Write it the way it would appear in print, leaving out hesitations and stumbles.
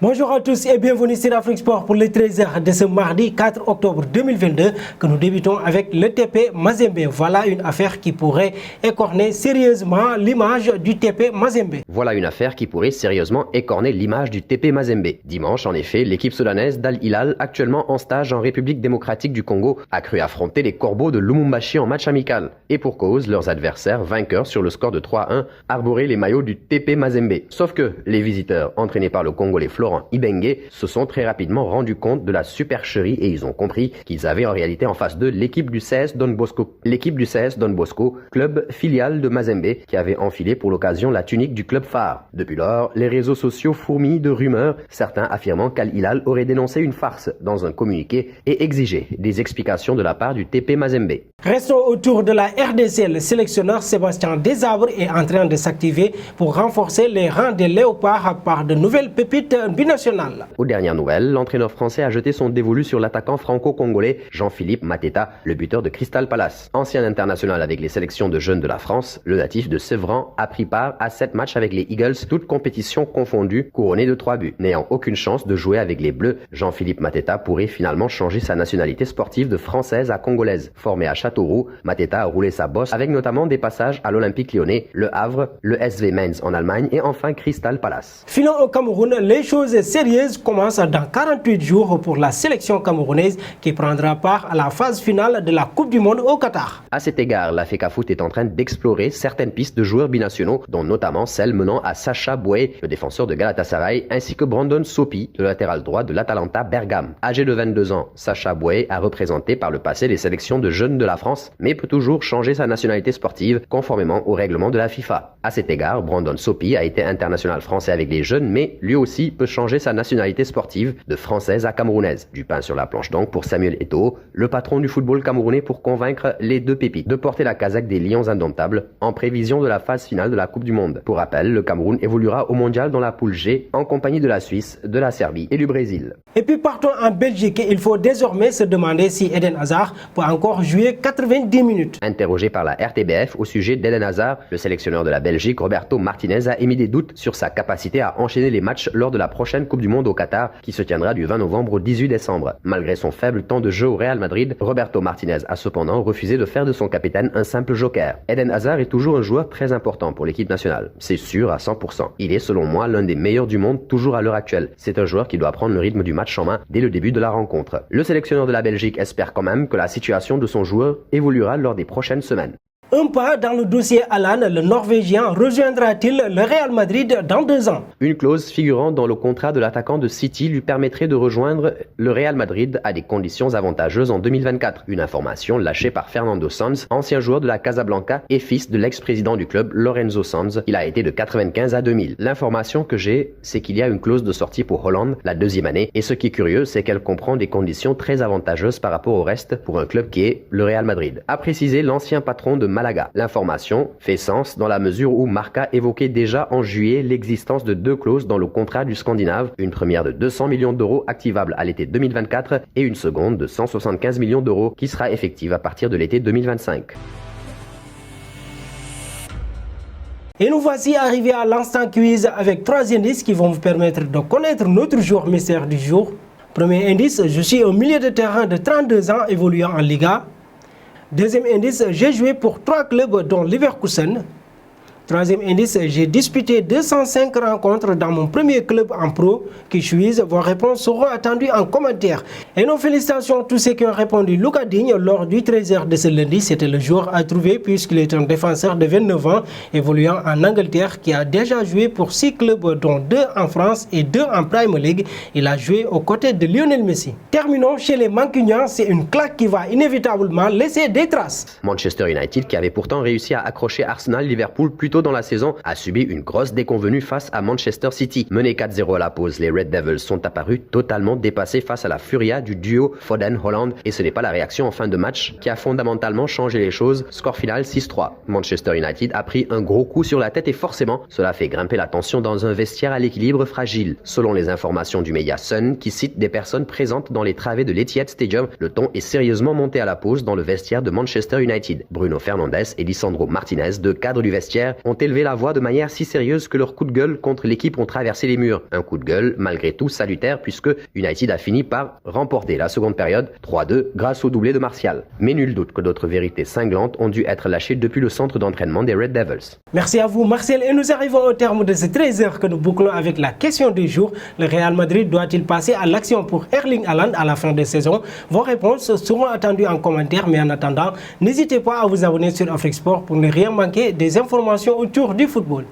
Bonjour à tous et bienvenue sur Afrique Sport pour les 13h de ce mardi 4 octobre 2022 que nous débutons avec le TP Mazembe. Voilà une affaire qui pourrait écorner sérieusement l'image du TP Mazembe. Voilà une affaire qui pourrait sérieusement écorner l'image du TP Mazembe. Dimanche, en effet, l'équipe soudanaise d'Al Hilal, actuellement en stage en République démocratique du Congo, a cru affronter les Corbeaux de Lumumbashi en match amical. Et pour cause, leurs adversaires, vainqueurs sur le score de 3-1, arboraient les maillots du TP Mazembe. Sauf que les visiteurs, entraînés par le Congolais Florent Ibenge, se sont très rapidement rendus compte de la supercherie et ils ont compris qu'ils avaient en réalité en face d'eux l'équipe du CS Don Bosco. L'équipe du CS Don Bosco, club filial de Mazembe, qui avait enfilé pour l'occasion la tunique du club phare. Depuis lors, les réseaux sociaux fourmillent de rumeurs, certains affirmant qu'Al Hilal aurait dénoncé une farce dans un communiqué et exigé des explications de la part du TP Mazembe. Restons autour de la RDC. Le sélectionneur Sébastien Desabre est en train de s'activer pour renforcer les rangs des Léopards par de nouvelles pépites binationales. Aux dernières nouvelles, l'entraîneur français a jeté son dévolu sur l'attaquant franco-congolais Jean-Philippe Mateta, le buteur de Crystal Palace. Ancien international avec les sélections de jeunes de la France, le natif de Sevran a pris part à 7 matchs avec les Eagles, toutes compétitions confondues, couronné de 3 buts. N'ayant aucune chance de jouer avec les Bleus, Jean-Philippe Mateta pourrait finalement changer sa nationalité sportive de française à congolaise. Formé à Châteauroux, Mateta a roulé sa bosse avec notamment des passages à l'Olympique Lyonnais, le Havre, le SV Mainz en Allemagne et enfin Crystal Palace. Filons au Cameroun, les choses sérieuses commencent dans 48 jours pour la sélection camerounaise qui prendra part à la phase finale de la Coupe du Monde au Qatar. À cet égard, la FECAFOOT est en train d'explorer certaines pistes de joueurs binationaux, dont notamment celle menant à Sacha Boué, le défenseur de Galatasaray, ainsi que Brandon Sopi, le latéral droit de l'Atalanta Bergame. Âgé de 22 ans, Sacha Boué a représenté par le passé les sélections de jeunes de la France, mais peut toujours changer sa nationalité sportive conformément au règlement de la FIFA. À cet égard, Brandon Sopi a été international français avec les jeunes, mais lui aussi peut changer sa nationalité sportive de française à camerounaise. Du pain sur la planche donc pour Samuel Eto'o, le patron du football camerounais, pour convaincre les deux pépites de porter la casaque des Lions indomptables en prévision de la phase finale de la Coupe du Monde. Pour rappel, le Cameroun évoluera au mondial dans la poule G en compagnie de la Suisse, de la Serbie et du Brésil. Et puis partons en Belgique. Il faut désormais se demander si Eden Hazard peut encore jouer 90 minutes. Interrogé par la RTBF au sujet d'Eden Hazard, le sélectionneur de la Belgique, Roberto Martinez, a émis des doutes sur sa capacité à enchaîner les matchs lors de la prochaine Coupe du Monde au Qatar qui se tiendra du 20 novembre au 18 décembre. Malgré son faible temps de jeu au Real Madrid, Roberto Martinez a cependant refusé de faire de son capitaine un simple joker. Eden Hazard est toujours un joueur très important pour l'équipe nationale, c'est sûr à 100%. Il est selon moi l'un des meilleurs du monde toujours à l'heure actuelle. C'est un joueur qui doit prendre le rythme du match en main dès le début de la rencontre. Le sélectionneur de la Belgique espère quand même que la situation de son joueur évoluera lors des prochaines semaines. Un pas dans le dossier Alan, le Norvégien rejoindra-t-il le Real Madrid dans 2 ans? Une clause figurant dans le contrat de l'attaquant de City lui permettrait de rejoindre le Real Madrid à des conditions avantageuses en 2024. Une information lâchée par Fernando Sanz, ancien joueur de la Casablanca et fils de l'ex-président du club Lorenzo Sanz. Il a été de 95 à 2000. L'information que j'ai, c'est qu'il y a une clause de sortie pour Hollande la 2e année. Et ce qui est curieux, c'est qu'elle comprend des conditions très avantageuses par rapport au reste pour un club qui est le Real Madrid. A précisé l'ancien patron de Malaga. L'information fait sens dans la mesure où Marca évoquait déjà en juillet l'existence de 2 clauses dans le contrat du Scandinave, une première de 200 millions d'euros activable à l'été 2024 et une seconde de 175 millions d'euros qui sera effective à partir de l'été 2025. Et nous voici arrivés à l'instant quiz avec 3 indices qui vont vous permettre de connaître notre joueur mystère du jour. Premier indice, je suis au milieu de terrain de 32 ans évoluant en Liga. Deuxième indice, j'ai joué pour 3 clubs dont Leverkusen. Troisième indice, j'ai disputé 205 rencontres dans mon premier club en pro. Qui suis-je? Vos réponses seront attendues en commentaire. Et nos félicitations à tous ceux qui ont répondu Lucas Digne lors du 13h de ce lundi. C'était le joueur à trouver puisqu'il est un défenseur de 29 ans évoluant en Angleterre qui a déjà joué pour 6 clubs dont 2 en France et 2 en Premier League. Il a joué aux côtés de Lionel Messi. Terminons chez les Mancunians, c'est une claque qui va inévitablement laisser des traces. Manchester United, qui avait pourtant réussi à accrocher Arsenal, Liverpool plutôt dans la saison, a subi une grosse déconvenue face à Manchester City. Menés 4-0 à la pause, les Red Devils sont apparus totalement dépassés face à la furia du duo Foden-Holland et ce n'est pas la réaction en fin de match qui a fondamentalement changé les choses. Score final 6-3. Manchester United a pris un gros coup sur la tête et forcément, cela fait grimper la tension dans un vestiaire à l'équilibre fragile. Selon les informations du média Sun, qui cite des personnes présentes dans les travées de l'Etihad Stadium, le ton est sérieusement monté à la pause dans le vestiaire de Manchester United. Bruno Fernandes et Lisandro Martinez, deux cadres du vestiaire, ont ont élevé la voix de manière si sérieuse que leurs coups de gueule contre l'équipe ont traversé les murs. Un coup de gueule malgré tout salutaire puisque United a fini par remporter la seconde période 3-2 grâce au doublé de Martial. Mais nul doute que d'autres vérités cinglantes ont dû être lâchées depuis le centre d'entraînement des Red Devils. Merci à vous Marcel et nous arrivons au terme de ces 13 heures que nous bouclons avec la question du jour. Le Real Madrid doit-il passer à l'action pour Erling Haaland à la fin de saison? Vos réponses seront attendues en commentaire, mais en attendant, n'hésitez pas à vous abonner sur Afrique Sport pour ne rien manquer des informations autour du football.